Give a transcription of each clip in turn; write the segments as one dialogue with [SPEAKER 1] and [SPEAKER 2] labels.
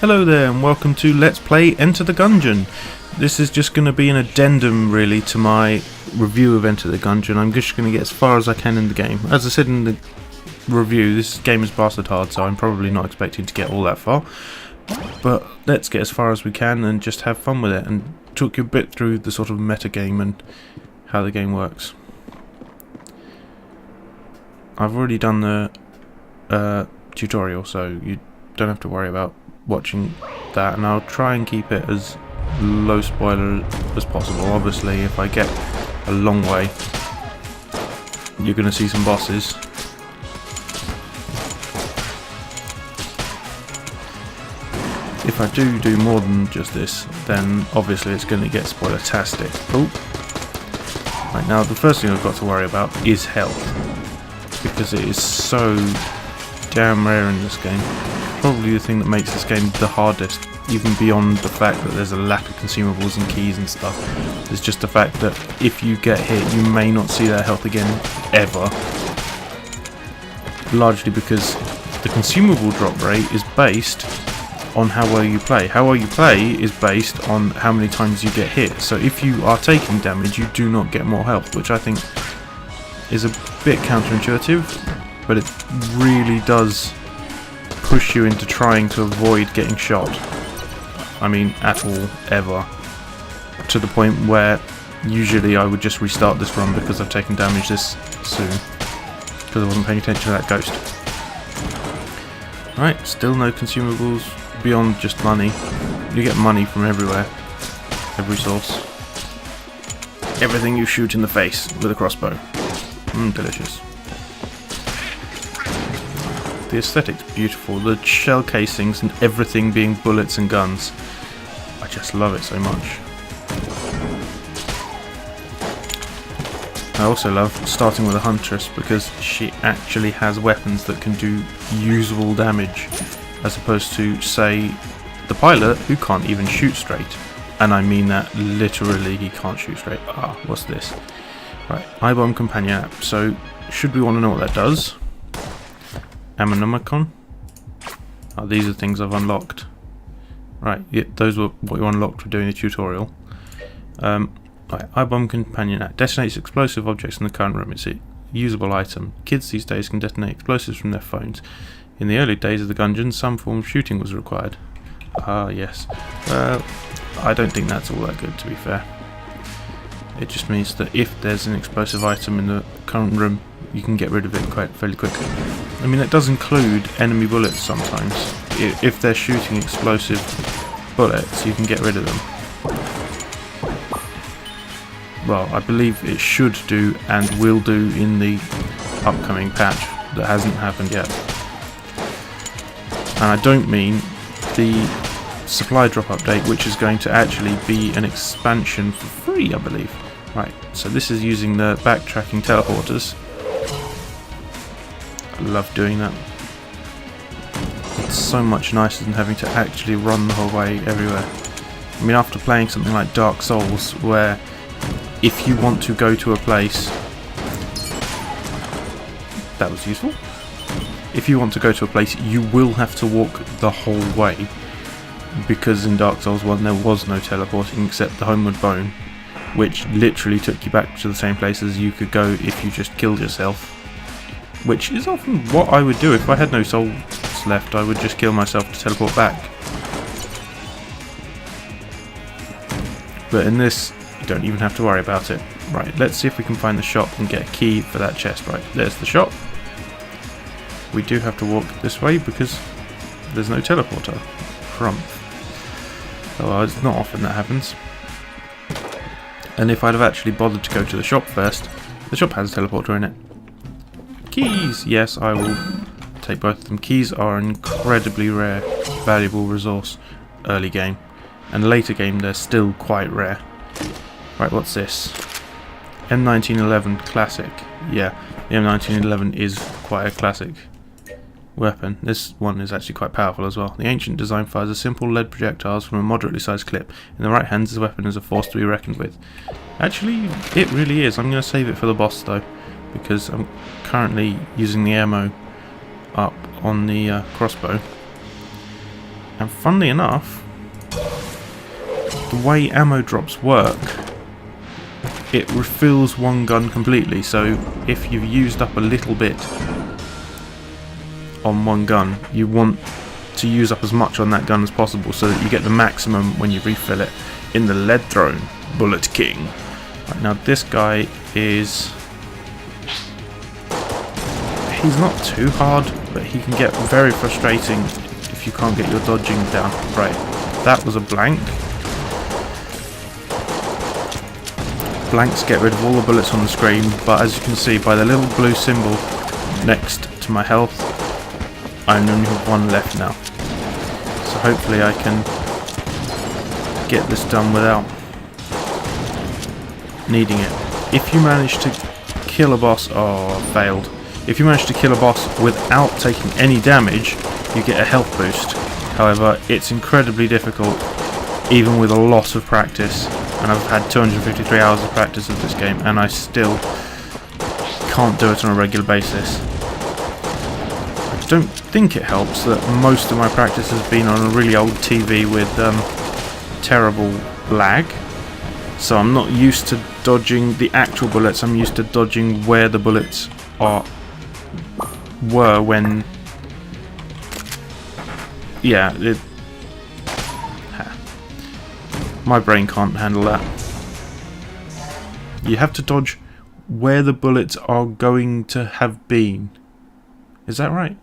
[SPEAKER 1] Hello there and welcome to Let's Play Enter the Gungeon. This is just going to be an addendum really to my review of Enter the Gungeon. I'm just going to get as far as I can in the game. As I said in the review, this game is bastard hard, so I'm probably not expecting to get all that far. But let's get as far as we can and just have fun with it and talk you a bit through the sort of meta game and how the game works. I've already done the tutorial, so you don't have to worry about watching that, and I'll try and keep it as low spoiler as possible. Obviously, if I get a long way, you're going to see some bosses. If I do more than just this, then obviously it's going to get spoiler-tastic. Oh. Right, now the first thing I've got to worry about is health, because it is so damn rare in this game. Probably the thing that makes this game the hardest, even beyond the fact that there's a lack of consumables and keys and stuff, is just the fact that if you get hit you may not see that health again ever, largely because the consumable drop rate is based on how well you play. How well you play is based on how many times you get hit, so if you are taking damage you do not get more health, which I think is a bit counterintuitive, but it really does push you into trying to avoid getting shot. I mean, at all, ever. To the point where usually I would just restart this run because I've taken damage this soon, because I wasn't paying attention to that ghost. Right, still no consumables beyond just money. You get money from everywhere, every source. Everything you shoot in the face with a crossbow. Delicious. The aesthetic's beautiful, the shell casings and everything being bullets and guns. I just love it so much. I also love starting with a huntress because she actually has weapons that can do usable damage, as opposed to, say, the pilot who can't even shoot straight. And I mean that literally, he can't shoot straight. Ah, what's this? Right, I-bomb companion app. So, should we want to know what that does? Ammonomicon. Oh, these are things I've unlocked. Right, yeah, those were what you unlocked for doing the tutorial. Right, I-bomb companion app detonates explosive objects in the current room. It's a usable item. Kids these days can detonate explosives from their phones. In the early days of the Gungeon, some form of shooting was required. Ah, yes. I don't think that's all that good, to be fair. It just means that if there's an explosive item in the current room, you can get rid of it quite fairly quickly. I mean, that does include enemy bullets sometimes. If they're shooting explosive bullets, you can get rid of them. Well, I believe it should do and will do in the upcoming patch that hasn't happened yet. And I don't mean the supply drop update, which is going to actually be an expansion for free, I believe. Right, so this is using the backtracking teleporters. I love doing that. It's so much nicer than having to actually run the whole way everywhere. I mean, after playing something like Dark Souls, where if you want to go to a place... That was useful. If you want to go to a place, you will have to walk the whole way, because in Dark Souls 1 there was no teleporting except the Homeward Bone, which literally took you back to the same place as you could go if you just killed yourself. Which is often what I would do if I had no souls left. I would just kill myself to teleport back. But in this, you don't even have to worry about it. Right, let's see if we can find the shop and get a key for that chest. Right, there's the shop. We do have to walk this way because there's no teleporter. Crump. Oh, it's not often that happens. And if I'd have actually bothered to go to the shop first, the shop has a teleporter in it. Keys! Yes, I will take both of them. Keys are an incredibly rare, valuable resource early game. And later game they're still quite rare. Right, what's this? M1911 Classic. Yeah, the M1911 is quite a classic weapon. This one is actually quite powerful as well. The ancient design fires a simple lead projectiles from a moderately sized clip. In the right hand, this weapon is a force to be reckoned with. Actually, it really is. I'm going to save it for the boss though, because I'm currently using the ammo up on the crossbow. And funnily enough, the way ammo drops work, it refills one gun completely. So if you've used up a little bit on one gun, you want to use up as much on that gun as possible so that you get the maximum when you refill it in the lead throne Bullet King. Right, now this guy is... he's not too hard, but he can get very frustrating if you can't get your dodging down. Right, that was a blank. Blanks get rid of all the bullets on the screen, but as you can see by the little blue symbol next to my health, I only have one left now. So hopefully I can get this done without needing it. If you manage to kill a boss... oh, failed. If you manage to kill a boss without taking any damage, you get a health boost. However, it's incredibly difficult, even with a lot of practice. And I've had 253 hours of practice of this game, and I still can't do it on a regular basis. I don't think it helps that most of my practice has been on a really old TV with terrible lag. So I'm not used to dodging the actual bullets, I'm used to dodging where the bullets were when... yeah, my brain can't handle that. You have to dodge where the bullets are going to have been. Is that right?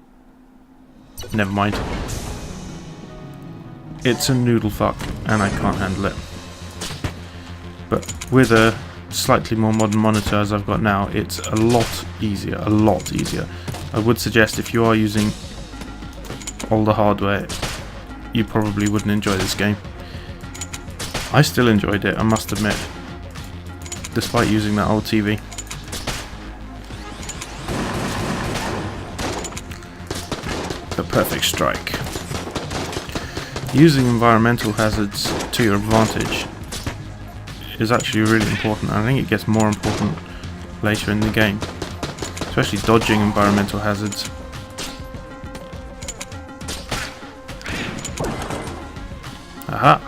[SPEAKER 1] Never mind. It's a noodle fuck, and I can't handle it. But with a slightly more modern monitor as I've got now, it's a lot easier, a lot easier. I would suggest if you are using older hardware, you probably wouldn't enjoy this game. I still enjoyed it, I must admit, despite using that old TV. The perfect strike. Using environmental hazards to your advantage is actually really important. I think it gets more important later in the game, especially dodging environmental hazards. Aha!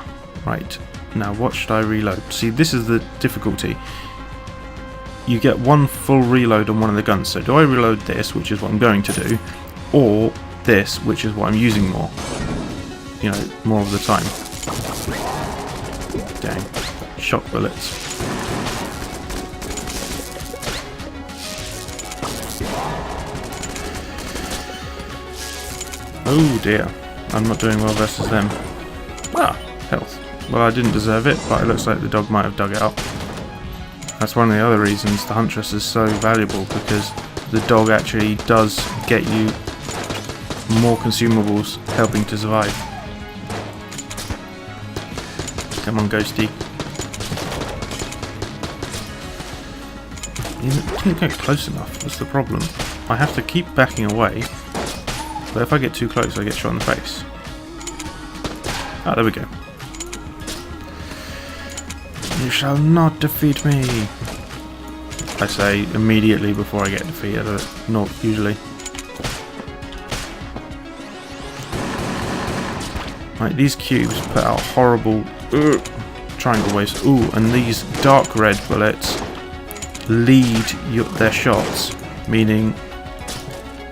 [SPEAKER 1] Right, now what should I reload? See, this is the difficulty. You get one full reload on one of the guns, so do I reload this, which is what I'm going to do, or this, which is what I'm using more? You know, more of the time. Dang. Shock bullets. Oh dear, I'm not doing well versus them. Ah, health. Well, I didn't deserve it, but it looks like the dog might have dug it up. That's one of the other reasons the Huntress is so valuable, because the dog actually does get you more consumables helping to survive. Come on, Ghosty. You didn't get close enough, that's the problem. I have to keep backing away, but if I get too close I get shot in the face. Ah, there we go. You shall not defeat me! I say immediately before I get defeated, not usually. Right, these cubes put out horrible triangle waves. Ooh, and these dark red bullets lead their shots, meaning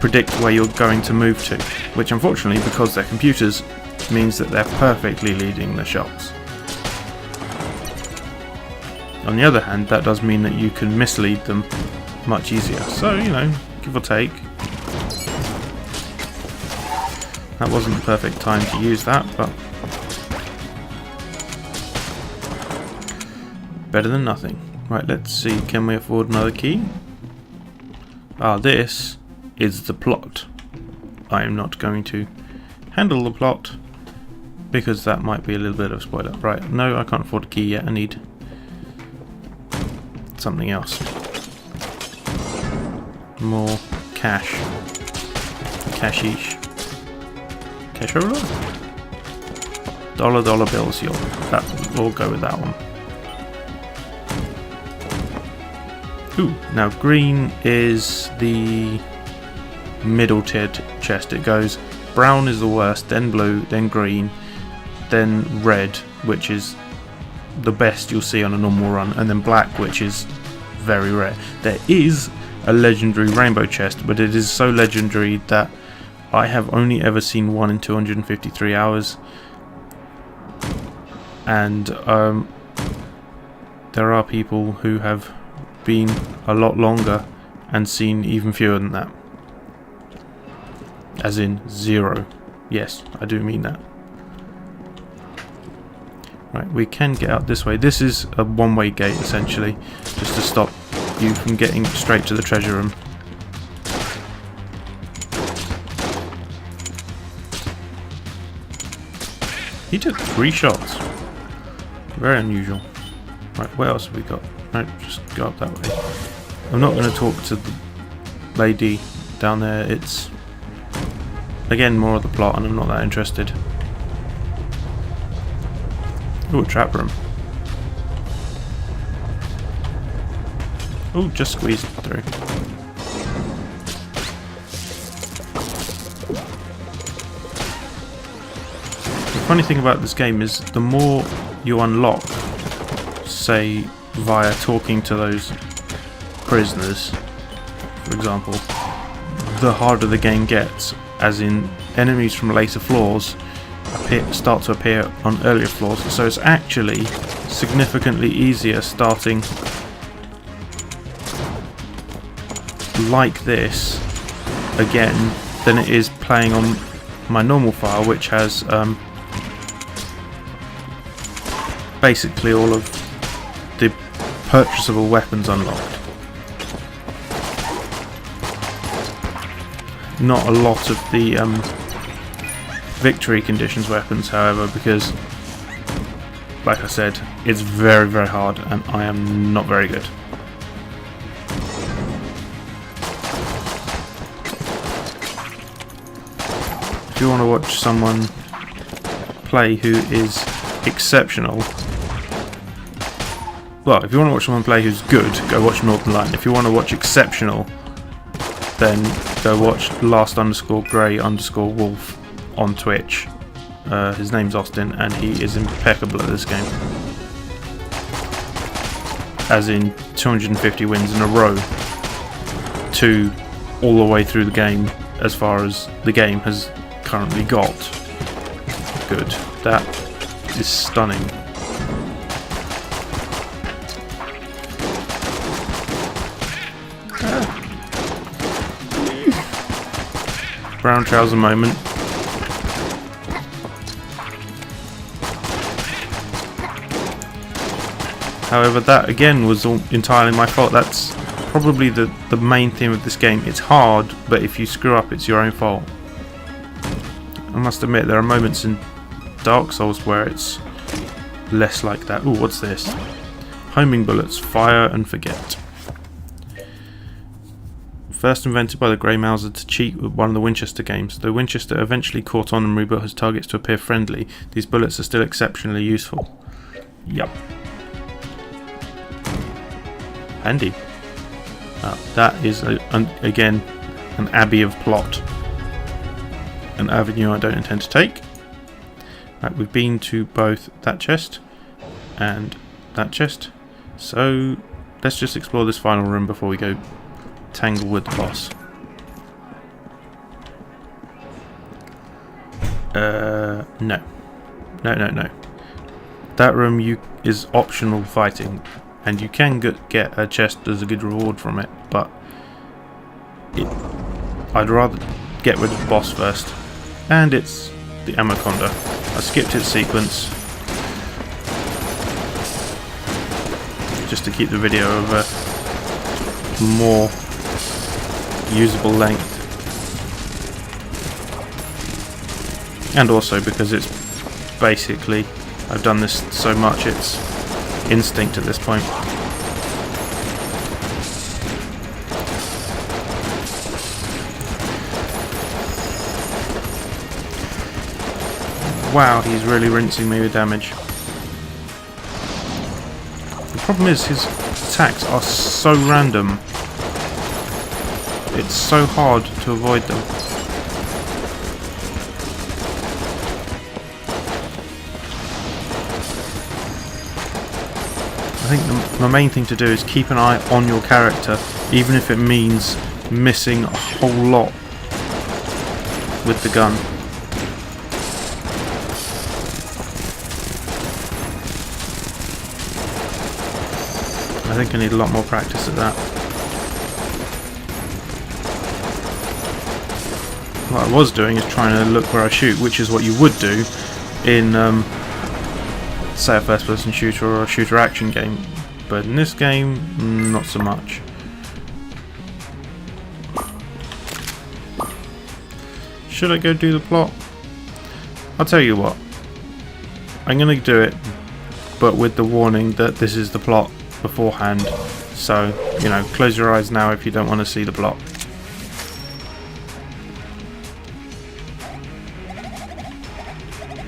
[SPEAKER 1] predict where you're going to move to, which unfortunately, because they're computers, means that they're perfectly leading the shots. On the other hand, that does mean that you can mislead them much easier. So, you know, give or take. That wasn't the perfect time to use that, but better than nothing. Right, let's see, can we afford another key? Ah, this is the plot. I am not going to handle the plot, because that might be a little bit of a spoiler. Right, no, I can't afford a key yet, I need something else. More cash. Cashish. Cashola? Dollar bills, we'll go with that one. Ooh, now green is the middle tiered chest. It goes Brown is the worst, then blue, then green, then red, which is the best you'll see on a normal run, and then black, which is very rare. There is a legendary rainbow chest, but it is so legendary that I have only ever seen one in 253 hours, and there are people who have been a lot longer and seen even fewer than that. As in 0. Yes, I do mean that. Right, we can get out this way. This is a one-way gate essentially, just to stop you from getting straight to the treasure room. He took 3 shots. Very unusual. Right, what else have we got? Right, just go up that way. I'm not going to talk to the lady down there. It's, again, more of the plot, and I'm not that interested. Ooh, a trap room. Ooh, just squeezed through. The funny thing about this game is the more you unlock, say via talking to those prisoners, for example, the harder the game gets, as in enemies from later floors start to appear on earlier floors, so it's actually significantly easier starting like this again than it is playing on my normal file, which has basically all of the purchasable weapons unlocked. Not a lot of the victory conditions weapons, however, because, like I said, it's very, very hard and I am not very good. If you want to watch someone play who is exceptional, well, if you want to watch someone play who's good, go watch Northern Light. If you want to watch exceptional, then go watch last_grey_wolf on Twitch. His name's Austin, and he is impeccable at this game. As in 250 wins in a row, to all the way through the game, as far as the game has currently got. Good. That is stunning. Brown trouser moment. However, that again was all entirely my fault. That's probably the main theme of this game. It's hard, but if you screw up, it's your own fault. I must admit, there are moments in Dark Souls where it's less like that. Ooh, what's this? Homing bullets, fire and forget. First invented by the Grey Mouser to cheat with one of the Winchester games. Though Winchester eventually caught on and rebuilt his targets to appear friendly, these bullets are still exceptionally useful. Yup. Handy. That is, again, an abbey of plot. An avenue I don't intend to take. Right, we've been to both that chest and that chest. So let's just explore this final room before we go tangle with the boss. No. No. That room is optional fighting, and you can get a chest as a good reward from it, but I'd rather get rid of the boss first. And it's the Anaconda. I skipped its sequence just to keep the video of a more usable length, and also because it's basically, I've done this so much, it's instinct at this point. Wow, he's really rinsing me with damage. The problem is his attacks are so random. It's so hard to avoid them. think the main thing to do is keep an eye on your character, even if it means missing a whole lot with the gun. I think I need a lot more practice at that. What I was doing is trying to look where I shoot, which is what you would do in, say, a first-person shooter or a shooter action game. But in this game, not so much. Should I go do the plot? I'll tell you what. I'm going to do it, but with the warning that this is the plot beforehand. So, you know, close your eyes now if you don't want to see the plot.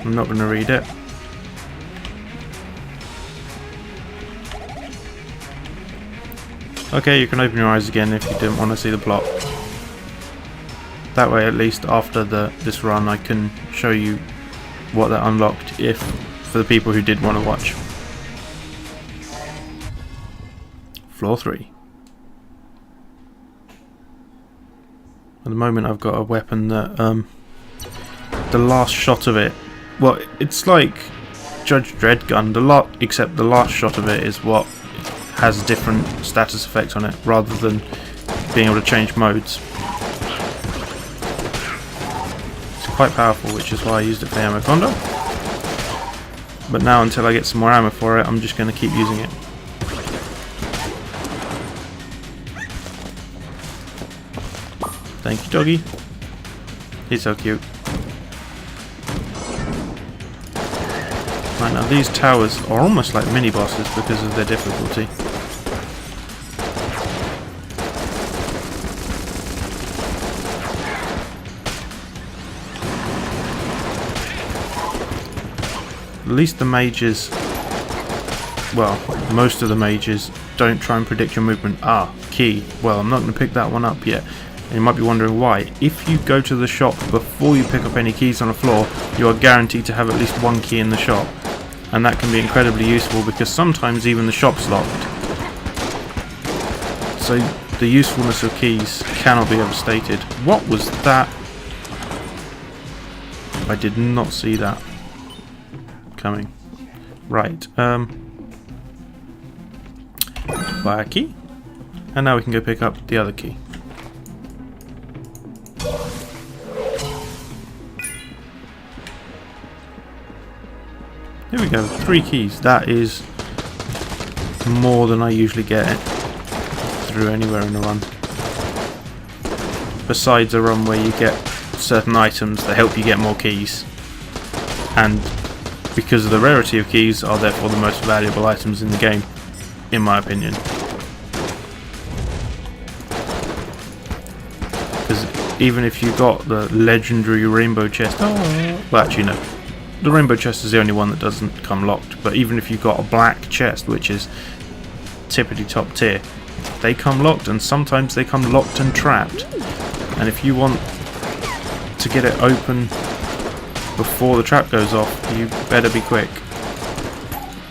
[SPEAKER 1] I'm not going to read it. Okay, you can open your eyes again if you didn't want to see the plot. That way, at least after this run, I can show you what that unlocked, for the people who did want to watch. Floor 3. At the moment, I've got a weapon that the last shot of it. Well, it's like Judge Dredd gun, except the last shot of it is what has a different status effect on it, rather than being able to change modes. It's quite powerful, which is why I used it for ammo condo. But now, until I get some more ammo for it, I'm just going to keep using it. Thank you, doggy. He's so cute. Right, now these towers are almost like mini bosses because of their difficulty. At least the mages, well, most of the mages don't try and predict your movement. Ah, key. Well, I'm not going to pick that one up yet. And you might be wondering why. If you go to the shop before you pick up any keys on the floor, you are guaranteed to have at least one key in the shop. And that can be incredibly useful because sometimes even the shop's locked. So the usefulness of keys cannot be overstated. What was that? I did not see that coming. Right, buy a key. And now we can go pick up the other key. Here we go, 3 keys. That is more than I usually get through anywhere in a run. Besides a run where you get certain items that help you get more keys. And because of the rarity of keys, are therefore the most valuable items in the game, in my opinion. Because even if you got the legendary rainbow chest, well actually no. The rainbow chest is the only one that doesn't come locked, but even if you've got a black chest, which is tippity top tier, they come locked, and sometimes they come locked and trapped. And if you want to get it open before the trap goes off, you better be quick.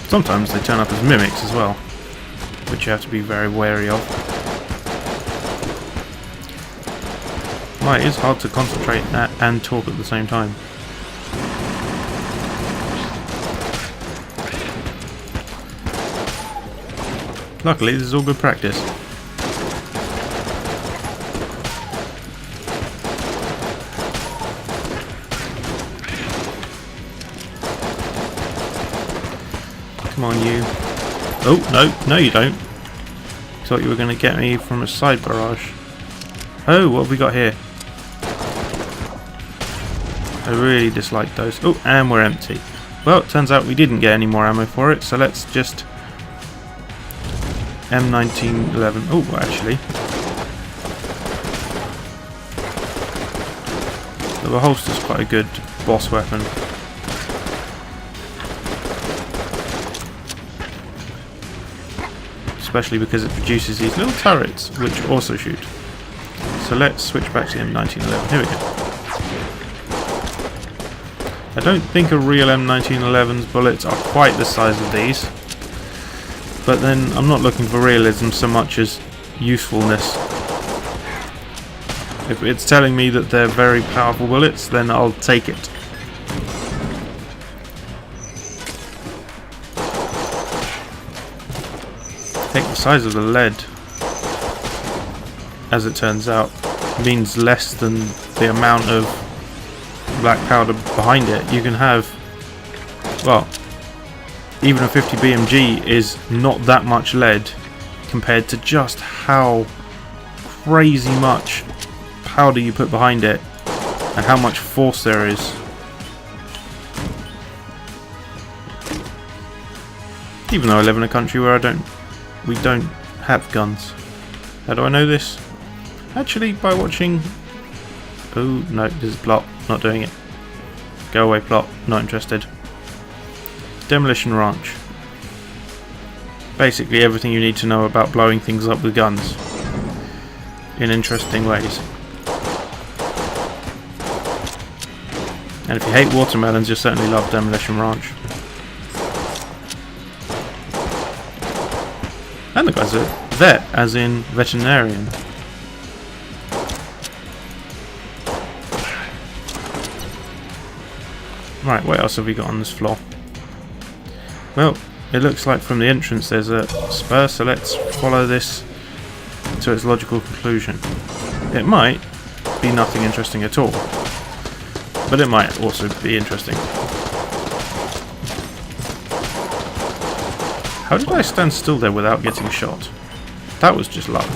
[SPEAKER 1] Sometimes they turn up as mimics as well, which you have to be very wary of. Well, it is hard to concentrate and talk at the same time. Luckily, this is all good practice. Come on, you. Oh, no you don't. Thought you were going to get me from a side barrage. Oh, what have we got here? I really dislike those. Oh, and we're empty. Well, it turns out we didn't get any more ammo for it, so let's just... M1911. Oh, actually. The holster's quite a good boss weapon. Especially because it produces these little turrets, which also shoot. So let's switch back to the M1911. Here we go. I don't think a real M1911's bullets are quite the size of these. but then I'm not looking for realism so much as usefulness. If it's telling me that they're very powerful bullets, then I'll take it. I think the size of the lead, as it turns out, means less than the amount of black powder behind it. You can have, well, even a 50 BMG is not that much lead compared to just how crazy much powder you put behind it and how much force there is. Even though I live in a country where we don't have guns. How do I know this? Actually, by watching... Oh no, this is plot, not doing it. Go away plot, not interested. Demolition Ranch. Basically everything you need to know about blowing things up with guns in interesting ways. And if you hate watermelons, you'll certainly love Demolition Ranch. And the guy's a vet, as in veterinarian. Right, what else have we got on this floor? Well, it looks like from the entrance there's a spur, so let's follow this to its logical conclusion. It might be nothing interesting at all, but it might also be interesting. How did I stand still there without getting shot? That was just luck.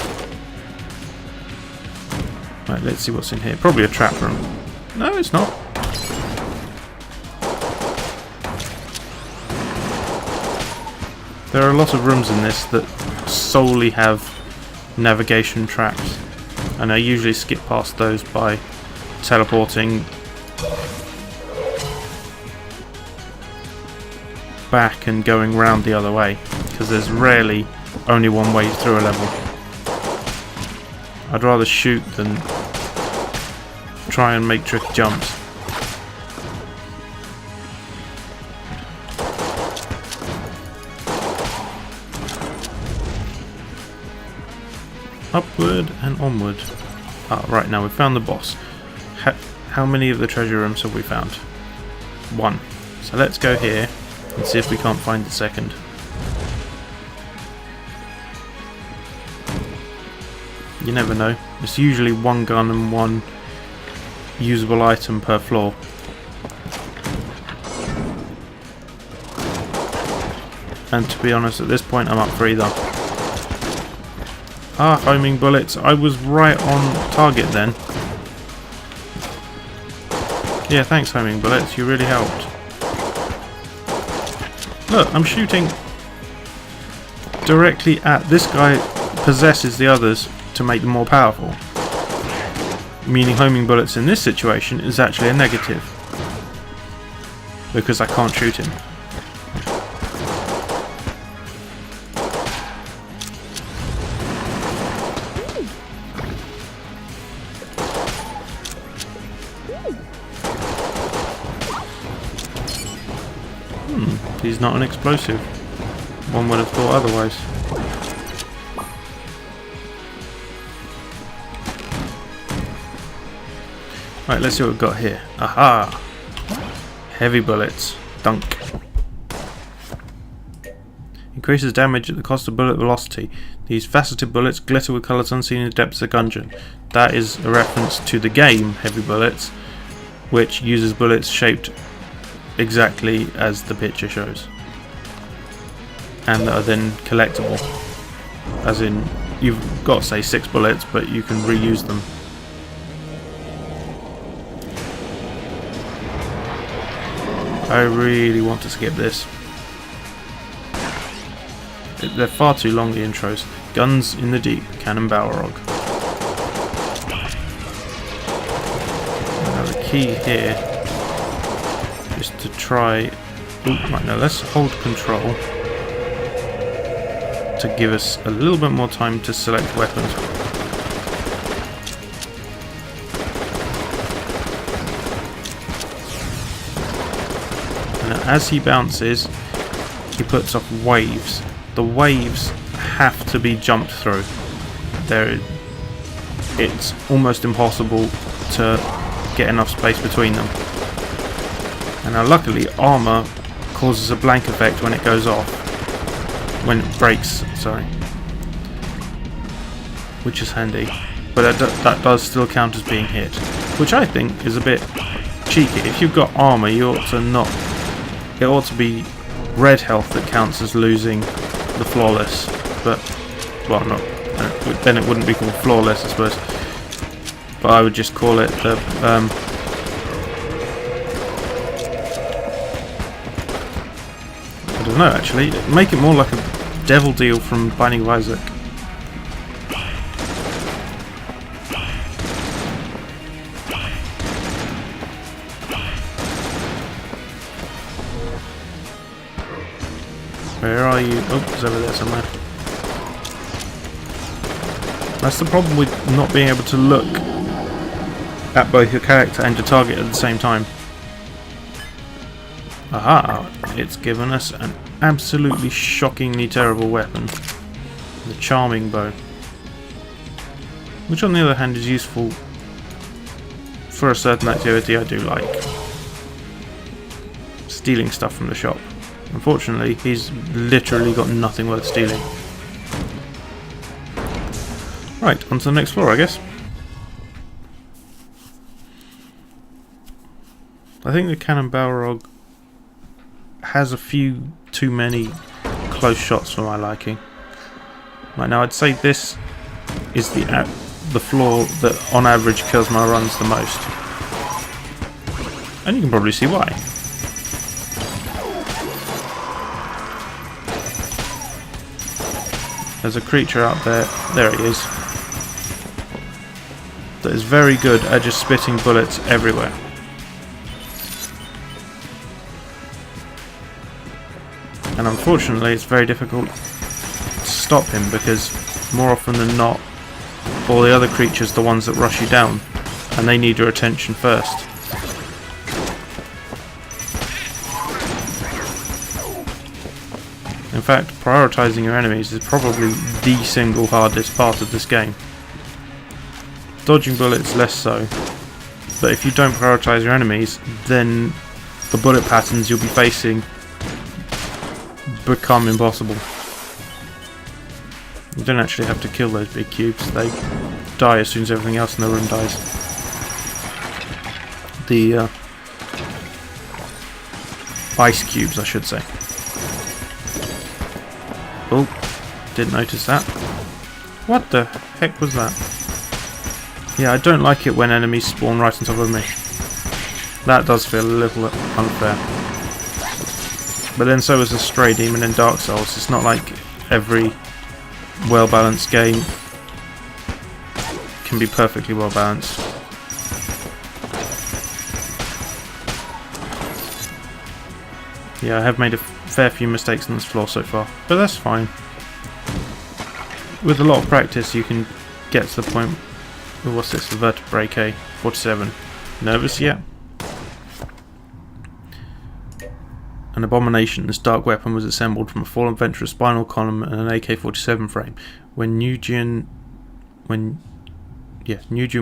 [SPEAKER 1] Right, let's see what's in here. Probably a trap room. No, it's not. There are a lot of rooms in this that solely have navigation traps, and I usually skip past those by teleporting back and going round the other way, because there's rarely only one way through a level. I'd rather shoot than try and make trick jumps. Upward and onward. Ah, right, now we've found the boss. How many of the treasure rooms have we found? One. So let's go here and see if we can't find the second. You never know. It's usually one gun and one usable item per floor. And to be honest, at this point I'm up for either. Ah, homing bullets. I was right on target then. Yeah, thanks homing bullets. You really helped. Look, I'm shooting directly at this guy. Possesses the others to make them more powerful. Meaning homing bullets in this situation is actually a negative. Because I can't shoot him. He's not an explosive. One would have thought otherwise. Right, let's see what we've got here. Aha! Heavy bullets. Dunk. Increases damage at the cost of bullet velocity. These faceted bullets glitter with colours unseen in the depths of the gungeon. That is a reference to the game Heavy Bullets, which uses bullets shaped exactly as the picture shows, and that are then collectible, as in you've got, say, 6 bullets, but you can reuse them. I really want to skip this. They're far too long, the intros. Guns in the deep, Cannon Balrog. Now the key here is to try... right, now let's hold control to give us a little bit more time to select weapons. And now as he bounces, he puts off waves the waves have to be jumped through. It's almost impossible to get enough space between them. And now luckily armour causes a blank effect when it goes off. When it breaks, sorry. Which is handy. But that does still count as being hit. Which I think is a bit cheeky. If you've got armour, you ought to not... It ought to be red health that counts as losing the flawless. But, well, not... Then it wouldn't be called flawless, I suppose. But I would just call it the... I don't know, actually. Make it more like a devil deal from Binding of Isaac. Where are you? Oh, it's over there somewhere. That's the problem with not being able to look at both your character and your target at the same time. Aha! It's given us an absolutely shockingly terrible weapon. The Charming Bow. Which on the other hand is useful for a certain activity I do like. Stealing stuff from the shop. Unfortunately, he's literally got nothing worth stealing. Right, on to the next floor, I guess. I think the Cannon Balrog has a few too many close shots for my liking. Right, now I'd say this is the floor that on average kills my runs the most. And you can probably see why. There's a creature out there he is, that is very good at just spitting bullets everywhere. And unfortunately it's very difficult to stop him because more often than not all the other creatures are the ones that rush you down and they need your attention first. In fact, prioritising your enemies is probably the single hardest part of this game. Dodging bullets less so, but if you don't prioritise your enemies, then the bullet patterns you'll be facing become impossible. You don't actually have to kill those big cubes, they die as soon as everything else in the room dies. The ice cubes, I should say. Oh, didn't notice that. What the heck was that? Yeah, I don't like it when enemies spawn right on top of me. That does feel a little unfair. But then so is the Stray Demon in Dark Souls. It's not like every well-balanced game can be perfectly well-balanced. Yeah, I have made a fair few mistakes on this floor so far, but that's fine. With a lot of practice you can get to the point... Oh, what's this? Vertebrae K-47. Nervous yet? An abomination, this dark weapon was assembled from a fallen venturer's spinal column and an AK-47 frame. When Nugent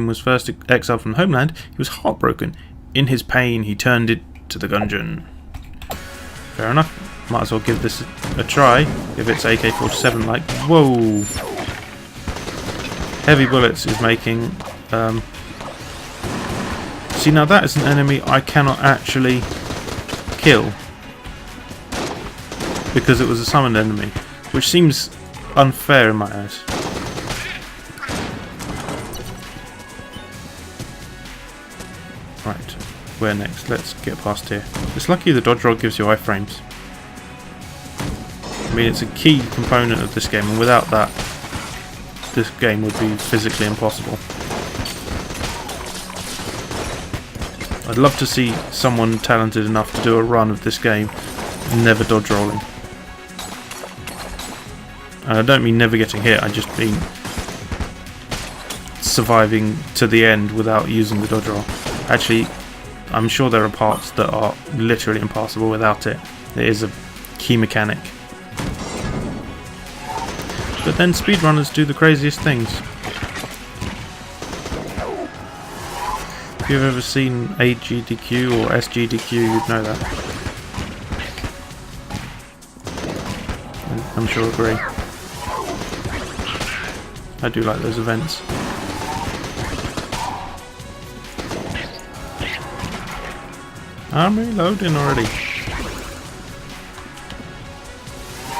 [SPEAKER 1] was first exiled from the homeland, he was heartbroken. In his pain, he turned it to the Gungeon. Fair enough. Might as well give this a try, if it's AK-47 like. Whoa! Heavy bullets is making... See, now that is an enemy I cannot actually kill. Because it was a summoned enemy. Which seems unfair in my eyes. Right, where next? Let's get past here. It's lucky the dodge roll gives you iframes. I mean, it's a key component of this game, and without that, this game would be physically impossible. I'd love to see someone talented enough to do a run of this game never dodge rolling. And I don't mean never getting hit, I just mean surviving to the end without using the dodge roll. Actually, I'm sure there are parts that are literally impossible without it. It is a key mechanic. But then speedrunners do the craziest things. If you've ever seen AGDQ or SGDQ, you'd know that. I'm sure agree. I do like those events. I'm reloading already.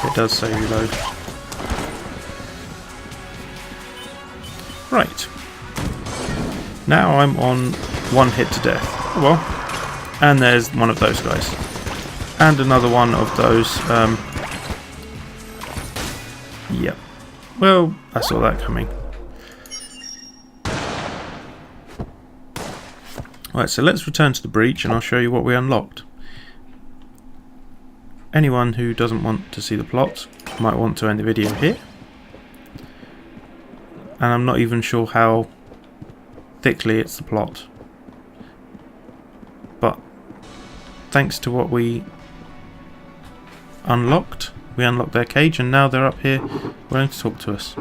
[SPEAKER 1] It does say reload. Right. Now I'm on one hit to death. Oh well. And there's one of those guys. And another one of those. Yep. Well, I saw that coming. Right, so let's return to the breach and I'll show you what we unlocked. Anyone who doesn't want to see the plot might want to end the video here. And I'm not even sure how thickly it's the plot. But thanks to what we unlocked their cage and now they're up here willing to talk to us.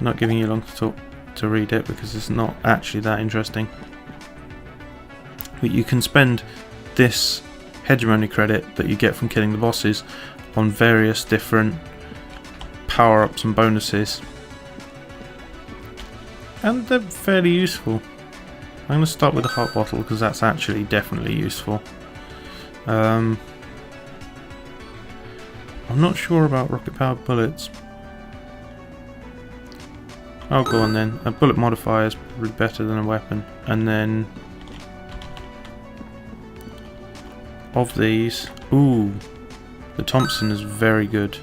[SPEAKER 1] Not giving you long to read it because it's not actually that interesting. But you can spend this hegemony credit that you get from killing the bosses on various different power-ups and bonuses. And they're fairly useful. I'm going to start with the heart bottle because that's actually definitely useful. I'm not sure about rocket-powered bullets. Oh, go on then. A bullet modifier is probably better than a weapon. And then of these, ooh, the Thompson is very good.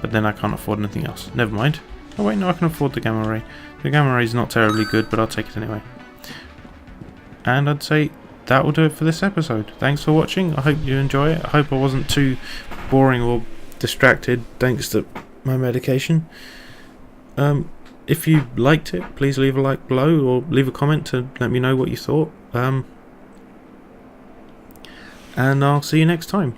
[SPEAKER 1] But then I can't afford anything else. Never mind. Oh wait, no, I can afford the Gamma Ray. The Gamma Ray is not terribly good, but I'll take it anyway. And I'd say that will do it for this episode. Thanks for watching. I hope you enjoy it. I hope I wasn't too boring or distracted thanks to my medication. If you liked it, please leave a like below or leave a comment to let me know what you thought. And I'll see you next time.